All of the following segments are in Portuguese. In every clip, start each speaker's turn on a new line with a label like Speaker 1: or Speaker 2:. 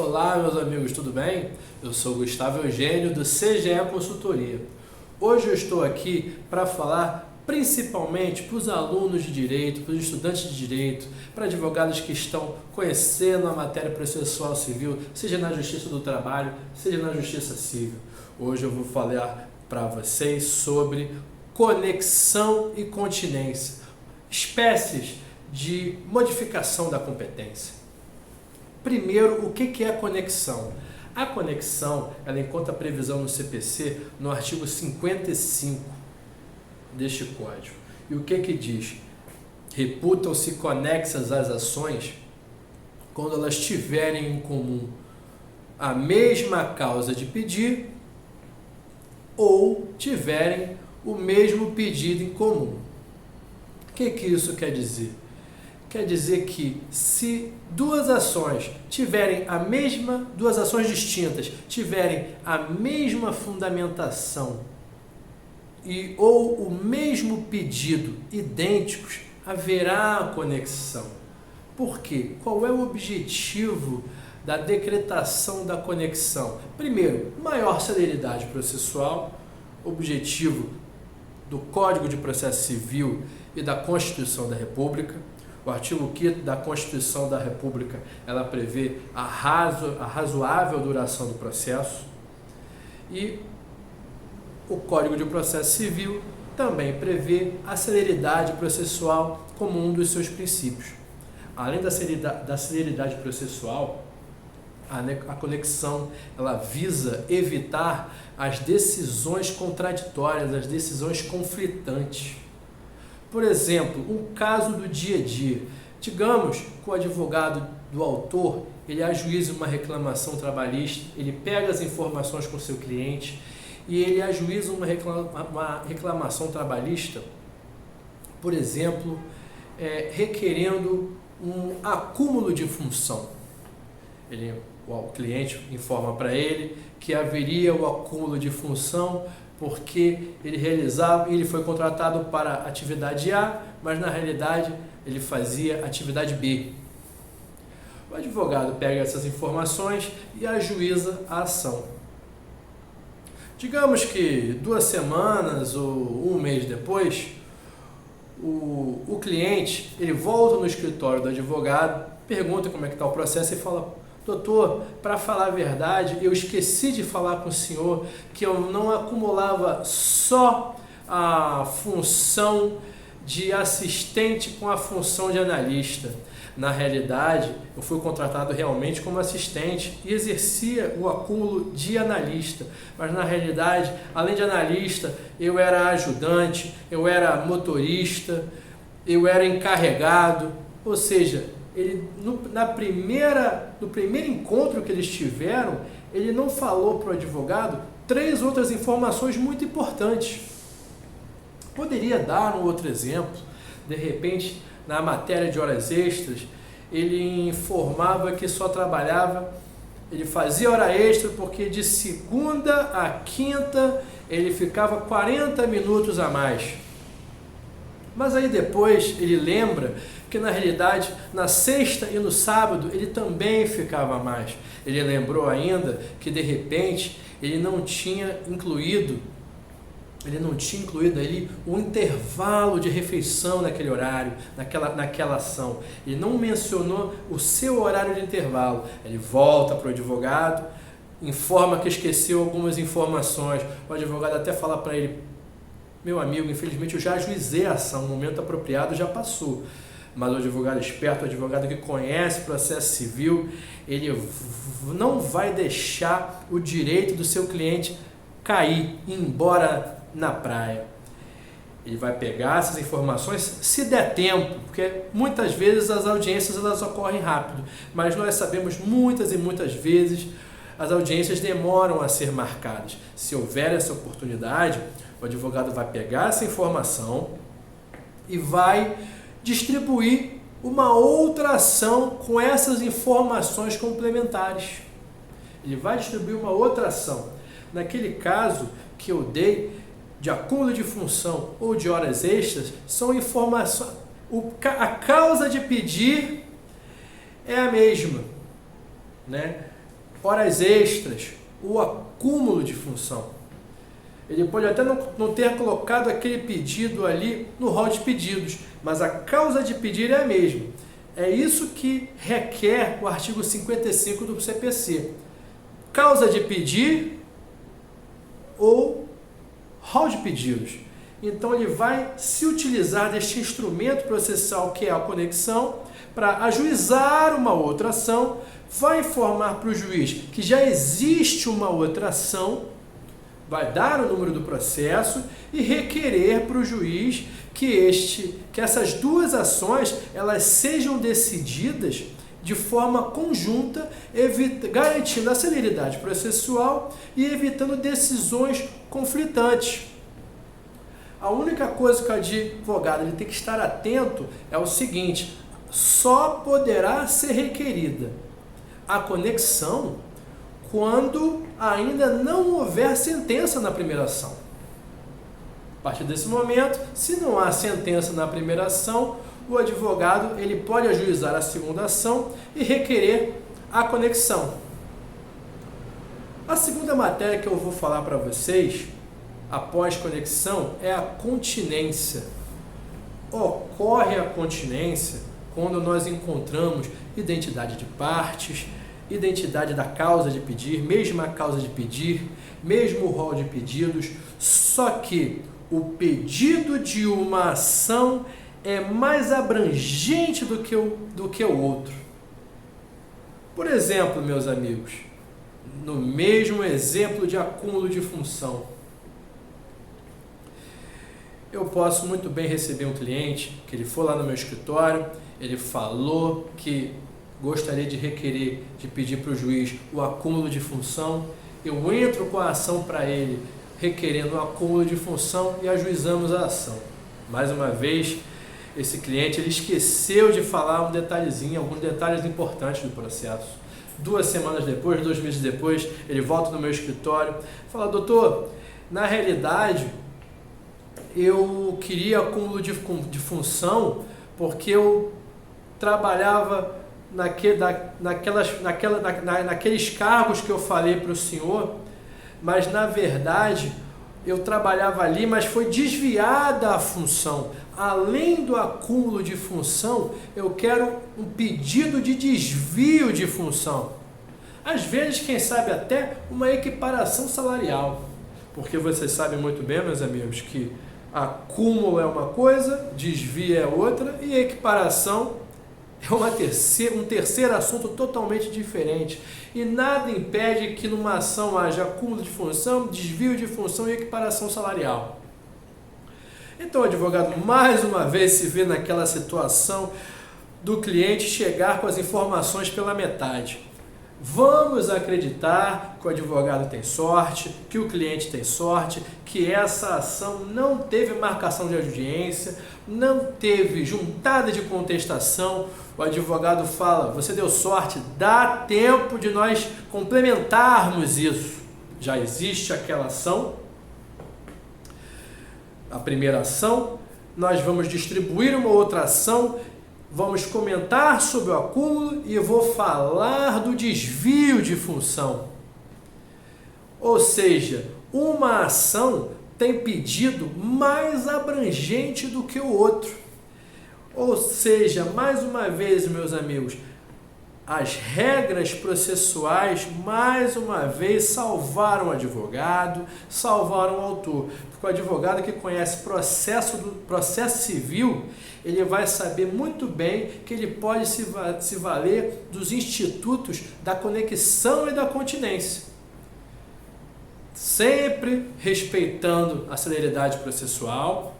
Speaker 1: Olá, meus amigos, tudo bem? Eu sou Gustavo Eugênio do CGE Consultoria. Hoje eu estou aqui para falar principalmente para os alunos de direito, para os estudantes de direito, para advogados que estão conhecendo a matéria processual civil, seja na Justiça do Trabalho, seja na Justiça Civil. Hoje eu vou falar para vocês sobre conexão e continência, espécies de modificação da competência. Primeiro, o que é a conexão? A conexão, ela encontra previsão no CPC no artigo 55 deste Código. E o que diz? Reputam-se conexas as ações quando elas tiverem em comum a mesma causa de pedir ou tiverem o mesmo pedido em comum. O que isso quer dizer? Quer dizer que se duas ações distintas tiverem a mesma fundamentação ou o mesmo pedido idênticos, haverá conexão. Por quê? Qual é o objetivo da decretação da conexão? Primeiro, maior celeridade processual, objetivo do Código de Processo Civil e da Constituição da República. O artigo 5º da Constituição da República, ela prevê a razoável duração do processo. E o Código de Processo Civil também prevê a celeridade processual como um dos seus princípios. Além da celeridade processual, a conexão ela visa evitar as decisões contraditórias, as decisões conflitantes. Por exemplo, um caso do dia a dia. Digamos que o advogado do autor, ele ajuiza uma reclamação trabalhista, ele pega as informações com o seu cliente e ele ajuiza uma reclamação trabalhista, por exemplo, requerendo um acúmulo de função. O cliente informa para ele que haveria o acúmulo de função porque ele foi contratado para atividade A, mas na realidade ele fazia atividade B. O advogado pega essas informações e ajuiza a ação. Digamos que 2 semanas ou 1 mês depois, o cliente ele volta no escritório do advogado, pergunta como é que está o processo e fala: doutor, para falar a verdade, eu esqueci de falar com o senhor que eu não acumulava só a função de assistente com a função de analista. Na realidade, eu fui contratado realmente como assistente e exercia o acúmulo de analista. Mas na realidade, além de analista, eu era ajudante, eu era motorista, eu era encarregado, ou seja, no primeiro encontro que eles tiveram, ele não falou para o advogado 3 outras informações muito importantes. Poderia dar um outro exemplo. De repente, na matéria de horas extras, ele informava que só trabalhava, ele fazia hora extra porque de segunda a quinta ele ficava 40 minutos a mais. Mas aí depois ele lembra que na realidade na sexta e no sábado ele também ficava a mais. Ele lembrou ainda que de repente ele não tinha incluído ali um intervalo de refeição naquele horário, naquela ação. Ele não mencionou o seu horário de intervalo. Ele volta para o advogado, informa que esqueceu algumas informações. O advogado até fala para ele: meu amigo, infelizmente eu já ajuizei a ação, o momento apropriado já passou. Mas o advogado esperto, o advogado que conhece o processo civil, ele não vai deixar o direito do seu cliente cair, ir embora na praia. Ele vai pegar essas informações se der tempo, porque muitas vezes as audiências elas ocorrem rápido, mas nós sabemos muitas e muitas vezes as audiências demoram a ser marcadas. Se houver essa oportunidade, o advogado vai pegar essa informação e vai distribuir uma outra ação com essas informações complementares. Ele vai distribuir uma outra ação. Naquele caso que eu dei de acúmulo de função ou de horas extras, são informações. A causa de pedir é a mesma, né? horas extras, o acúmulo de função. Ele pode até não ter colocado aquele pedido ali no rol de pedidos, mas a causa de pedir é a mesma. É isso que requer o artigo 55 do CPC. Causa de pedir ou rol de pedidos. Então ele vai se utilizar deste instrumento processual que é a conexão para ajuizar uma outra ação, vai informar para o juiz que já existe uma outra ação, vai dar o número do processo e requerer para o juiz que essas duas ações elas sejam decididas de forma conjunta, garantindo a celeridade processual e evitando decisões conflitantes. A única coisa que o advogado ele tem que estar atento é o seguinte: só poderá ser requerida a conexão quando ainda não houver sentença na primeira ação. A partir desse momento, se não há sentença na primeira ação, o advogado ele pode ajuizar a segunda ação e requerer a conexão. A segunda matéria que eu vou falar para vocês, após conexão, é a continência. Ocorre a continência quando nós encontramos identidade de partes, identidade da causa de pedir, mesma causa de pedir, mesmo rol de pedidos, só que o pedido de uma ação é mais abrangente do que o outro. Por exemplo, meus amigos, no mesmo exemplo de acúmulo de função, eu posso muito bem receber um cliente que ele for lá no meu escritório, ele falou que gostaria de requerer, de pedir para o juiz o acúmulo de função, eu entro com a ação para ele, requerendo o acúmulo de função e ajuizamos a ação. Mais uma vez, esse cliente ele esqueceu de falar um detalhezinho, alguns detalhes importantes do processo. 2 semanas depois, 2 meses depois, ele volta no meu escritório e fala: doutor, na realidade, eu queria acúmulo de função porque eu trabalhava naqueles cargos que eu falei para o senhor, mas na verdade eu trabalhava ali, mas foi desviada a função. Além do acúmulo de função, eu quero um pedido de desvio de função. Às vezes, quem sabe até uma equiparação salarial, porque vocês sabem muito bem, meus amigos, que acúmulo é uma coisa, desvio é outra e equiparação é um terceiro assunto totalmente diferente. E nada impede que numa ação haja acúmulo de função, desvio de função e equiparação salarial. Então o advogado mais uma vez se vê naquela situação do cliente chegar com as informações pela metade. Vamos acreditar que o advogado tem sorte, que o cliente tem sorte, que essa ação não teve marcação de audiência, não teve juntada de contestação. O advogado fala: você deu sorte, dá tempo de nós complementarmos isso. Já existe aquela ação, a primeira ação, nós vamos distribuir uma outra ação, vamos comentar sobre o acúmulo e eu vou falar do desvio de função. Ou seja, uma ação tem pedido mais abrangente do que o outro. Ou seja, mais uma vez, meus amigos, as regras processuais, mais uma vez, salvaram o advogado, salvaram o autor. Porque o advogado que conhece processo civil, ele vai saber muito bem que ele pode se valer dos institutos da conexão e da continência. Sempre respeitando a celeridade processual,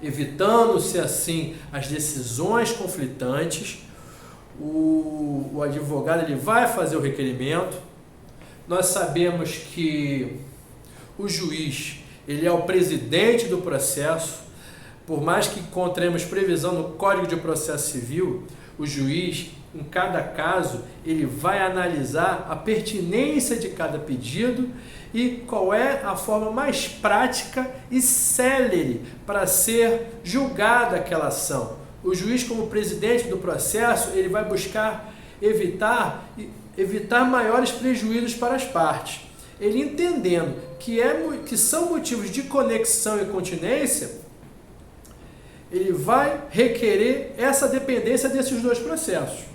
Speaker 1: evitando-se assim as decisões conflitantes. O advogado ele vai fazer o requerimento. Nós sabemos que o juiz ele é o presidente do processo. Por mais que encontremos previsão no Código de Processo Civil, o juiz, em cada caso, ele vai analisar a pertinência de cada pedido e qual é a forma mais prática e célere para ser julgada aquela ação. O juiz, como presidente do processo, ele vai buscar evitar evitar maiores prejuízos para as partes. Ele entendendo que são motivos de conexão e continência, ele vai requerer essa dependência desses dois processos.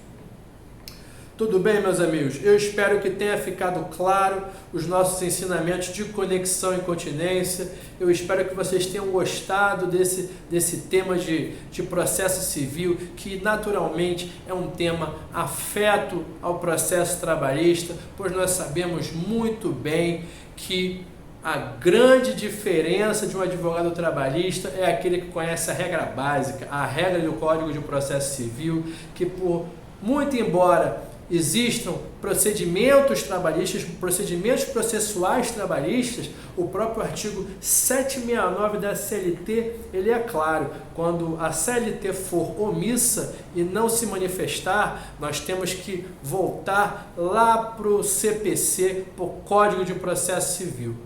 Speaker 1: Tudo bem, meus amigos? Eu espero que tenha ficado claro os nossos ensinamentos de conexão e continência. Eu espero que vocês tenham gostado desse tema de processo civil, que naturalmente é um tema afeto ao processo trabalhista, pois nós sabemos muito bem que a grande diferença de um advogado trabalhista é aquele que conhece a regra básica, a regra do Código de Processo Civil, que por muito embora existam procedimentos trabalhistas, procedimentos processuais trabalhistas, o próprio artigo 769 da CLT, ele é claro, quando a CLT for omissa e não se manifestar, nós temos que voltar lá para o CPC, para o Código de Processo Civil.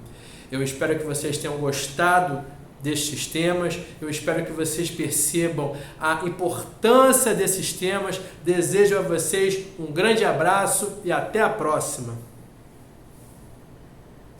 Speaker 1: Eu espero que vocês tenham gostado destes temas, eu espero que vocês percebam a importância desses temas. Desejo a vocês um grande abraço e até a próxima!